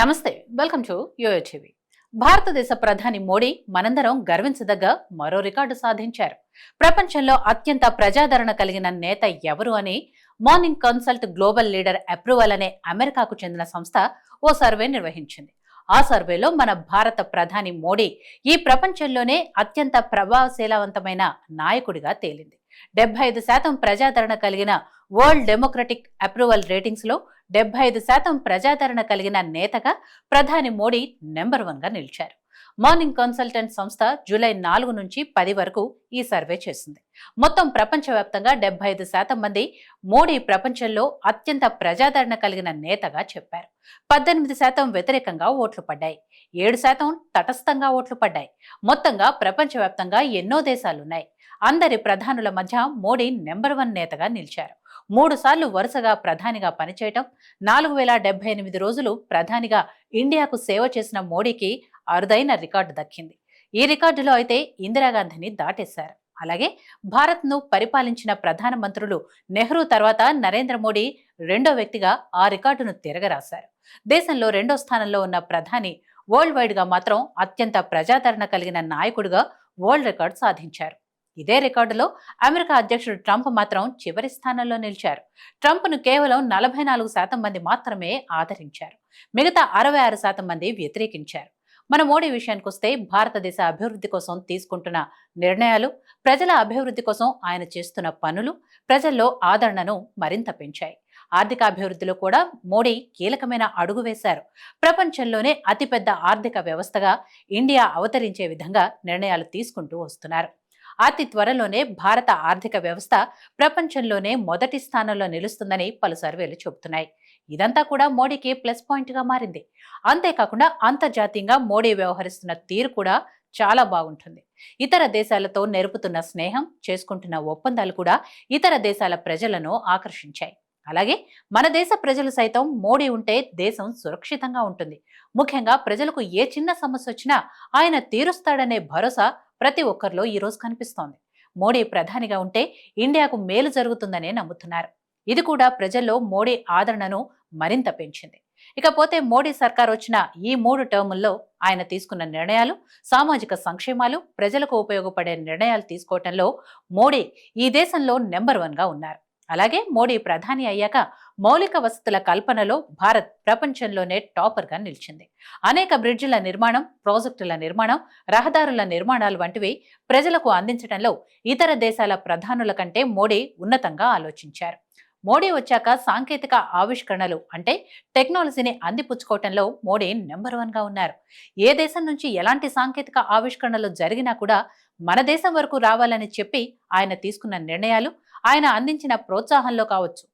నమస్తే, welcome to యోయోటీవీ. భారతదేశ ప్రధాని మోడీ మనందరం గర్వించదగ్గ మరో రికార్డు సాధించారు. ప్రపంచంలో అత్యంత ప్రజాదరణ కలిగిన నేత ఎవరు అని morning consult global leader approval అనే అమెరికాకు చెందిన సంస్థ ఓ సర్వే నిర్వహించింది. ఆ సర్వేలో మన భారత ప్రధాని మోడీ ఈ ప్రపంచంలోనే అత్యంత ప్రభావశీలవంతమైన నాయకుడిగా తేలింది. 75% ప్రజాదరణ కలిగిన వరల్డ్ డెమోక్రటిక్ అప్రూవల్ రేటింగ్స్ లో 75% ప్రజాదరణ కలిగిన నేతగా ప్రధాని మోడీ నెంబర్ 1 గా నిలిచారు. మార్నింగ్ కన్సల్టెంట్ సంస్థ జూలై 4 నుంచి 10 వరకు ఈ సర్వే చేసింది. మొత్తం ప్రపంచవ్యాప్తంగా 75% మంది మోడీ ప్రపంచంలో అత్యంత ప్రజాదరణ కలిగిన నేతగా చెప్పారు. 18% వ్యతిరేకంగా ఓట్లు పడ్డాయి. 7% తటస్థంగా ఓట్లు పడ్డాయి. మొత్తంగా ప్రపంచవ్యాప్తంగా ఎన్నో దేశాలున్నాయి. అందరి ప్రధానుల మధ్య మోడీ నెంబర్ 1 నేతగా నిలిచారు. 3 సార్లు వరుసగా ప్రధానిగా పనిచేయటం, 4078 రోజులు ప్రధానిగా ఇండియాకు సేవ చేసిన మోడీకి అరుదైన రికార్డు దక్కింది. ఈ రికార్డులో అయితే ఇందిరాగాంధీని దాటేశారు. అలాగే భారత్ను పరిపాలించిన ప్రధానమంత్రులు నెహ్రూ తర్వాత నరేంద్ర మోడీ రెండో వ్యక్తిగా ఆ రికార్డును తిరగరాశారు. దేశంలో రెండో స్థానంలో ఉన్న ప్రధాని వరల్డ్ వైడ్ గా మాత్రం అత్యంత ప్రజాదరణ కలిగిన నాయకుడిగా వరల్డ్ రికార్డు సాధించారు. ఇదే రికార్డులో అమెరికా అధ్యక్షుడు ట్రంప్ మాత్రం చివరి స్థానంలో నిలిచారు. ట్రంప్ను కేవలం 44% మంది మాత్రమే ఆదరించారు. మిగతా 66% మంది వ్యతిరేకించారు. మన మోడీ విషయానికి వస్తే భారతదేశ అభివృద్ధి కోసం తీసుకుంటున్న నిర్ణయాలు, ప్రజల అభివృద్ధి కోసం ఆయన చేస్తున్న పనులు ప్రజల్లో ఆదరణను మరింత పెంచాయి. ఆర్థికాభివృద్ధిలో కూడా మోడీ కీలకమైన అడుగు వేశారు. ప్రపంచంలోనే అతిపెద్ద ఆర్థిక వ్యవస్థగా ఇండియా అవతరించే విధంగా నిర్ణయాలు తీసుకుంటూ వస్తున్నారు. అతి త్వరలోనే భారత ఆర్థిక వ్యవస్థ ప్రపంచంలోనే మొదటి స్థానంలో నిలుస్తుందని పలు సర్వేలు చెబుతున్నాయి. ఇదంతా కూడా మోడీకి ప్లస్ పాయింట్ గా మారింది. అంతేకాకుండా అంతర్జాతీయంగా మోడీ వ్యవహరిస్తున్న తీరు కూడా చాలా బాగుంటుంది. ఇతర దేశాలతో నెరుపుతున్న స్నేహం, చేసుకుంటున్న ఒప్పందాలు కూడా ఇతర దేశాల ప్రజలను ఆకర్షించాయి. అలాగే మన దేశ ప్రజలు సైతం మోడీ ఉంటే దేశం సురక్షితంగా ఉంటుంది. ముఖ్యంగా ప్రజలకు ఏ చిన్న సమస్య వచ్చినా ఆయన తీరుస్తాడనే భరోసా ప్రతి ఒక్కరిలో ఈ రోజు కనిపిస్తోంది. మోడీ ప్రధానిగా ఉంటే ఇండియాకు మేలు జరుగుతుందనే నమ్ముతున్నారు. ఇది కూడా ప్రజల్లో మోడీ ఆదరణను మరింత పెంచింది. ఇకపోతే మోడీ సర్కార్ వచ్చిన ఈ 3 టర్ముల్లో ఆయన తీసుకున్న నిర్ణయాలు, సామాజిక సంక్షేమాలు, ప్రజలకు ఉపయోగపడే నిర్ణయాలు తీసుకోవటంలో మోడీ ఈ దేశంలో నెంబర్ 1 గా ఉన్నారు. అలాగే మోడీ ప్రధాని అయ్యాక మౌలిక వసతుల కల్పనలో భారత్ ప్రపంచంలోనే టాపర్ గా నిలిచింది. అనేక బ్రిడ్జిల నిర్మాణం, ప్రాజెక్టుల నిర్మాణం, రహదారుల నిర్మాణాలు వంటివి ప్రజలకు అందించడంలో ఇతర దేశాల ప్రధానుల కంటే మోడీ ఉన్నతంగా ఆలోచించారు. మోడీ వచ్చాక సాంకేతిక ఆవిష్కరణలు అంటే టెక్నాలజీని అందిపుచ్చుకోవటంలో మోడీ నెంబర్ 1 గా ఉన్నారు. ఏ దేశం నుంచి ఎలాంటి సాంకేతిక ఆవిష్కరణలు జరిగినా కూడా మన దేశం వరకు రావాలని చెప్పి ఆయన తీసుకున్న నిర్ణయాలు, ఆయన అందించిన ప్రోత్సాహంలో కావచ్చు,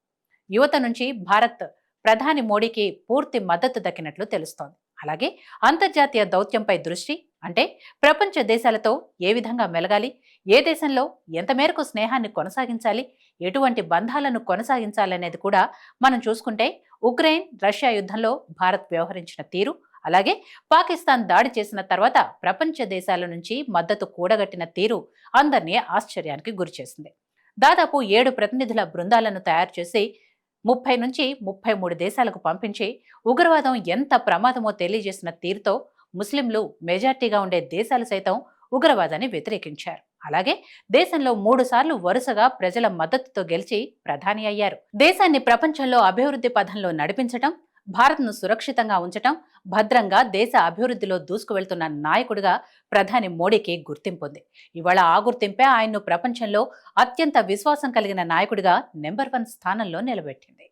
యువత నుంచి భారత్ ప్రధాని మోడీకి పూర్తి మద్దతు దక్కినట్లు తెలుస్తోంది. అలాగే అంతర్జాతీయ దౌత్యంపై దృష్టి అంటే ప్రపంచ దేశాలతో ఏ విధంగా మెలగాలి, ఏ దేశంలో ఎంత మేరకు స్నేహాన్ని కొనసాగించాలి, ఎటువంటి బంధాలను కొనసాగించాలనేది కూడా మనం చూసుకుంటే ఉక్రెయిన్ రష్యా యుద్ధంలో భారత్ వ్యవహరించిన తీరు, అలాగే పాకిస్తాన్ దాడి చేసిన తర్వాత ప్రపంచ దేశాల నుంచి మద్దతు కూడగట్టిన తీరు అందరినీ ఆశ్చర్యానికి గురిచేసింది. దాదాపు 7 ప్రతినిధుల బృందాలను తయారు చేసి 30 నుంచి 33 దేశాలకు పంపించి ఉగ్రవాదం ఎంత ప్రమాదమో తెలియజేసిన తీరుతో ముస్లింలు మెజార్టీగా ఉండే దేశాలు సైతం ఉగ్రవాదాన్ని వ్యతిరేకించారు. అలాగే దేశంలో 3 సార్లు వరుసగా ప్రజల మద్దతుతో గెలిచి ప్రధాని అయ్యారు. దేశాన్ని ప్రపంచంలో అభివృద్ధి పథంలో నడిపించటం, భారత్ను సురక్షితంగా ఉంచటం, భద్రంగా దేశ అభివృద్ధిలో దూసుకువెళ్తున్న నాయకుడిగా ప్రధాని మోడీకి గుర్తింపు ఉంది. ఇవాళ ఆ గుర్తింపే ఆయన్ను ప్రపంచంలో అత్యంత విశ్వాసం కలిగిన నాయకుడిగా నెంబర్ 1 స్థానంలో నిలబెట్టింది.